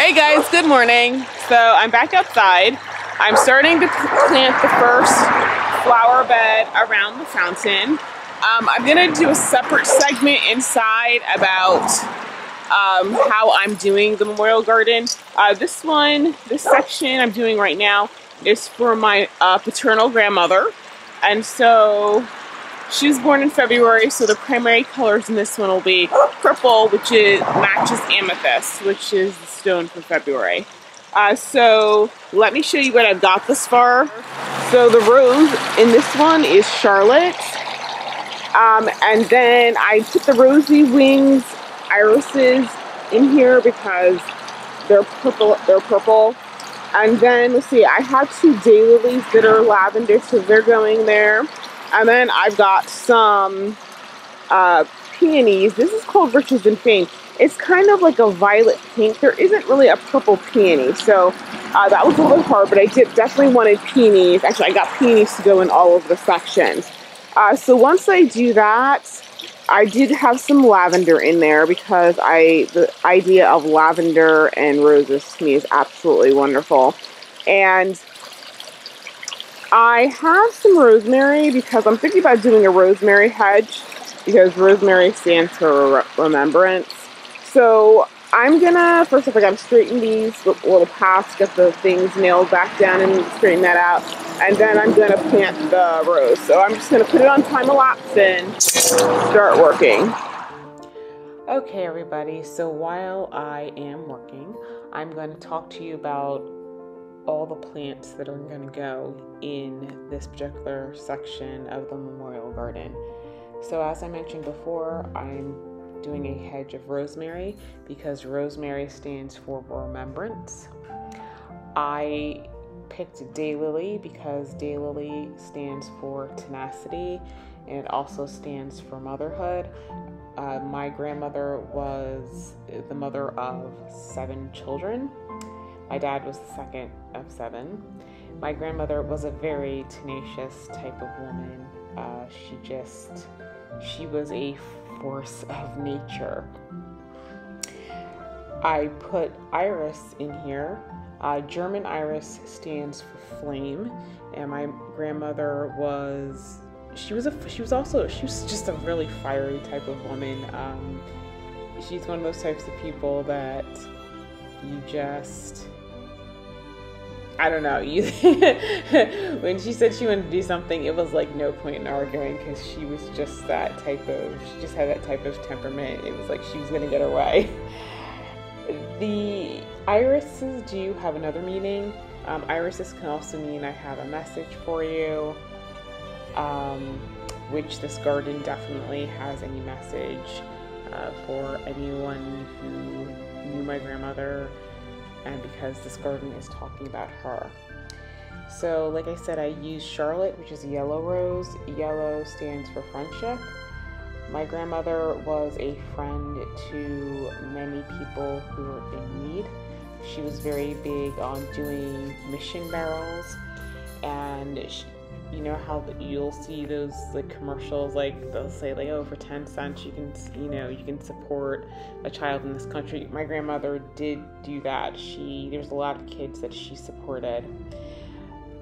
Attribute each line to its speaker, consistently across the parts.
Speaker 1: Hey guys, good morning. So I'm back outside. I'm starting to plant the first flower bed around the fountain. I'm gonna do a separate segment inside about how I'm doing the memorial garden. This section I'm doing right now is for my paternal grandmother. And so she was born in February, so the primary colors in this one will be purple, which matches amethyst, which is the stone for February. So let me show you what I've got thus far. So the rose in this one is Charlotte. And then I put the rosy wings irises in here because they're purple. And then let's see, I have two daylilies that are lavender, so they're going there. And then I've got some peonies. This is called Riches and Fame. It's kind of like a violet pink. There isn't really a purple peony, so that was a little hard, but I definitely wanted peonies. Actually, I got peonies to go in all of the sections. So once I do that, I did have some lavender in there because the idea of lavender and roses to me is absolutely wonderful. And I have some rosemary because I'm thinking about doing a rosemary hedge because rosemary stands for remembrance. So I'm gonna, first off, I gotta straighten these little paths, get the things nailed back down and straighten that out. And then I'm gonna plant the rose. So I'm just gonna put it on time-lapse and start working. Okay, everybody, so while I am working, I'm gonna talk to you about all the plants that are going to go in this particular section of the memorial garden. So as I mentioned before, I'm doing a hedge of rosemary because rosemary stands for remembrance. I picked daylily because daylily stands for tenacity and it also stands for motherhood. My grandmother was the mother of 7 children. My dad was the second of 7. My grandmother was a very tenacious type of woman. She was a force of nature. I put iris in here. German iris stands for flame, and my grandmother was just a really fiery type of woman. She's one of those types of people that you just, I don't know, when she said she wanted to do something, it was like no point in arguing because she was just she just had that type of temperament. It was like she was going to get her way. The irises do have another meaning. Irises can also mean I have a message for you, which this garden definitely has a message for anyone who knew my grandmother, and because this garden is talking about her. So like I said, I used Charlotte, which is a yellow rose. Yellow stands for friendship. My grandmother was a friend to many people who were in need. She was very big on doing mission barrels, and you know how you'll see those like commercials, like they'll say like, oh, for 10 cents you can support a child in this country. My grandmother did do that. There's a lot of kids that she supported.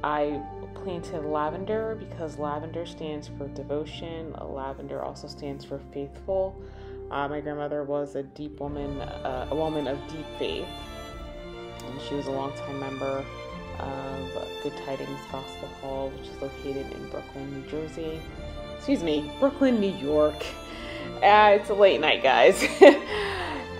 Speaker 1: I planted lavender because lavender stands for devotion. Lavender also stands for faithful. My grandmother was a woman of deep faith, and she was a longtime member of Good Tidings Gospel Hall, which is located in Brooklyn, Brooklyn, New York. It's a late night, guys.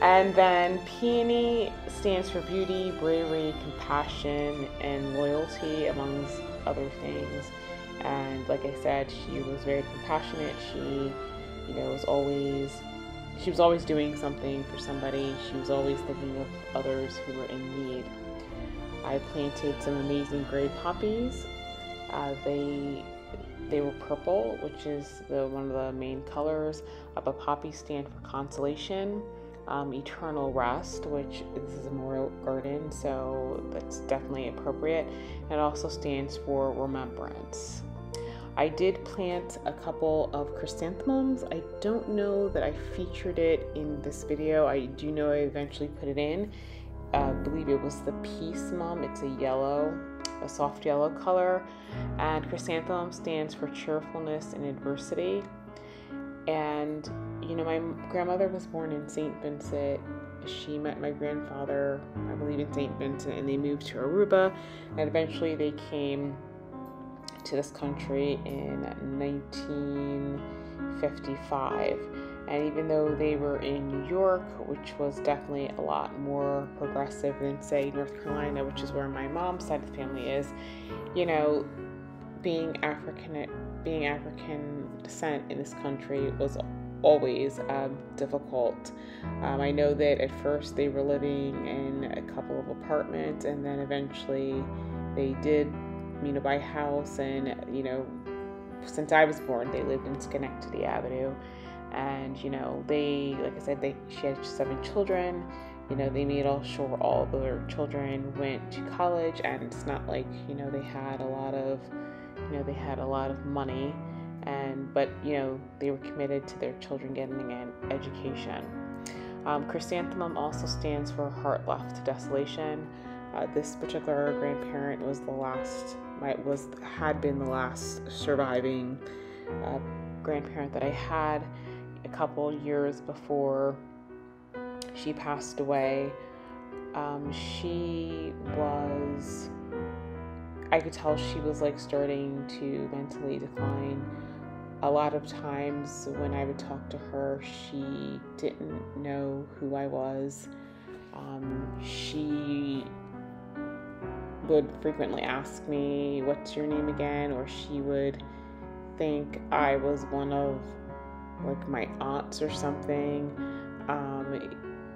Speaker 1: And then peony stands for beauty, bravery, compassion, and loyalty, amongst other things. And like I said, she was very compassionate. She was always doing something for somebody. She was always thinking of others who were in need. I planted some amazing gray poppies. They were purple, which is one of the main colors. But poppies stand for consolation, eternal rest, which this is a memorial garden, so that's definitely appropriate. And it also stands for remembrance. I did plant a couple of chrysanthemums. I don't know that I featured it in this video. I do know I eventually put it in. believe it was the Peace Mum. It's a soft yellow color. And chrysanthemum stands for cheerfulness in adversity. And, my grandmother was born in St. Vincent. She met my grandfather, I believe, in St. Vincent, and they moved to Aruba. And eventually they came to this country in 1955. And even though they were in New York, which was definitely a lot more progressive than, say, North Carolina, which is where my mom's side of the family is, being African descent in this country was always difficult. I know that at first they were living in a couple of apartments, and then eventually they did, buy a house. And since I was born, they lived in Schenectady Avenue. And they, like I said, she had 7 children. They made sure all their children went to college, and it's not like they had a lot of money. But they were committed to their children getting an education. Chrysanthemum also stands for heart left to desolation. This particular grandparent had been the last surviving grandparent that I had. A couple years before she passed away, I could tell she was starting to mentally decline. A lot of times when I would talk to her, she didn't know who I was. She would frequently ask me, "What's your name again?" Or she would think I was one of my aunts or something.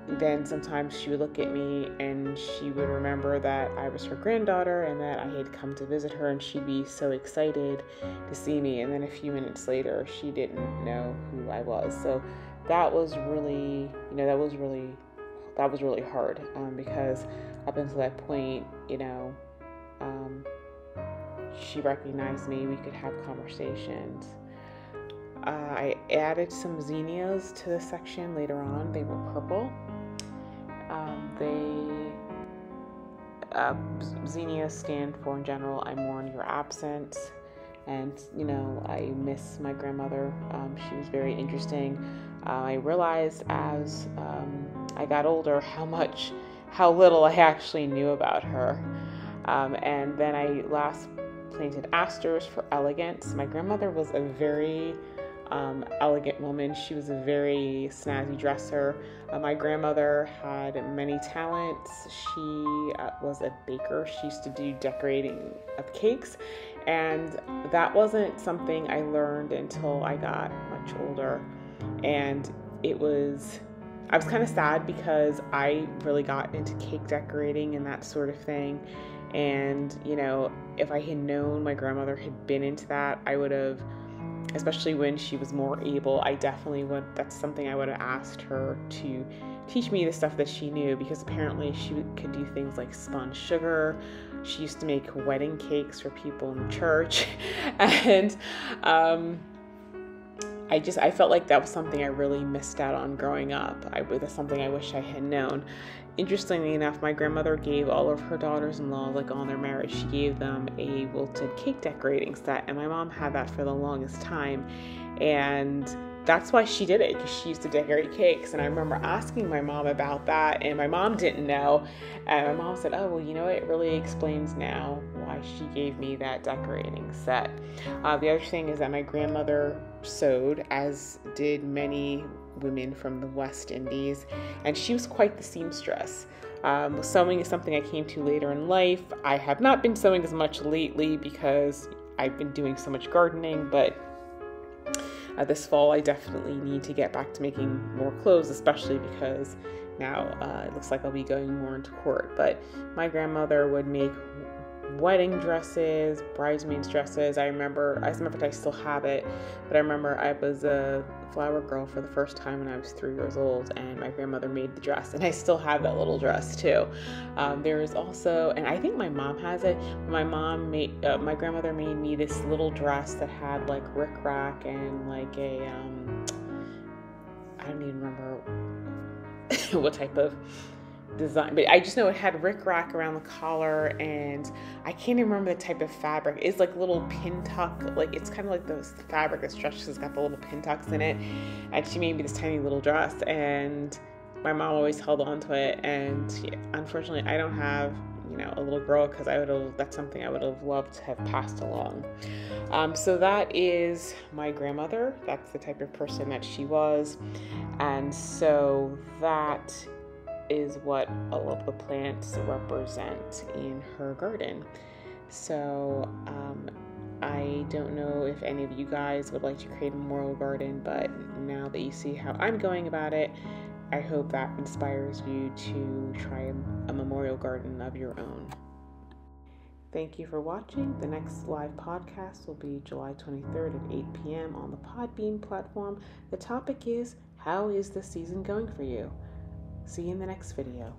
Speaker 1: Then sometimes she would look at me and she would remember that I was her granddaughter and that I had come to visit her, and she'd be so excited to see me. And then a few minutes later, she didn't know who I was. So that was really, that was really hard, because up until that point, she recognized me. We could have conversations. I added some zinnias to this section later on. They were purple. Zinnias stand for, in general, I mourn your absence. And, I miss my grandmother. She was very interesting. I realized as I got older how little I actually knew about her. And then I last planted asters for elegance. My grandmother was a very elegant woman. She was a very snazzy dresser. My grandmother had many talents. She was a baker. She used to do decorating of cakes, and that wasn't something I learned until I got much older. And I was kind of sad because I really got into cake decorating and that sort of thing. And, if I had known my grandmother had been into that, I would have, especially when she was more able, that's something I would have asked her to teach me the stuff that she knew, because apparently she could do things like spun sugar. She used to make wedding cakes for people in church. And I felt like that was something I really missed out on growing up. That's something I wish I had known. Interestingly enough, my grandmother gave all of her daughters-in-law, on their marriage, she gave them a wilted cake decorating set, and my mom had that for the longest time. And that's why she did it, because she used to decorate cakes. And I remember asking my mom about that, and my mom didn't know. And my mom said, "Oh, well, it really explains now why she gave me that decorating set." The other thing is that my grandmother sewed, as did many women from the West Indies, and she was quite the seamstress. Sewing is something I came to later in life. I have not been sewing as much lately because I've been doing so much gardening, but this fall I definitely need to get back to making more clothes, especially because now it looks like I'll be going more into court. But my grandmother would make wedding dresses, bridesmaids dresses. I remember if I still have it, but I remember I was a flower girl for the first time when I was 3 years old, and my grandmother made the dress, and I still have that little dress too. There is also, and I think my mom has it, my grandmother made me this little dress that had rickrack and I don't even remember what type of design, but I just know it had rickrack around the collar, and I can't even remember the type of fabric. It's like little pin tuck, like it's kind of like those fabric that stretches, it's got the little pin tucks in it, and she made me this tiny little dress, and my mom always held on to it. And unfortunately I don't have, a little girl, because that's something I would have loved to have passed along. So that is my grandmother. That's the type of person that she was. And so that is what all of the plants represent in her garden. So I don't know if any of you guys would like to create a memorial garden, but now that you see how I'm going about it, I hope that inspires you to try a memorial garden of your own. Thank you for watching. The next live podcast will be July 23rd at 8 p.m. on the Podbean platform. The topic is, how is the season going for you? See you in the next video.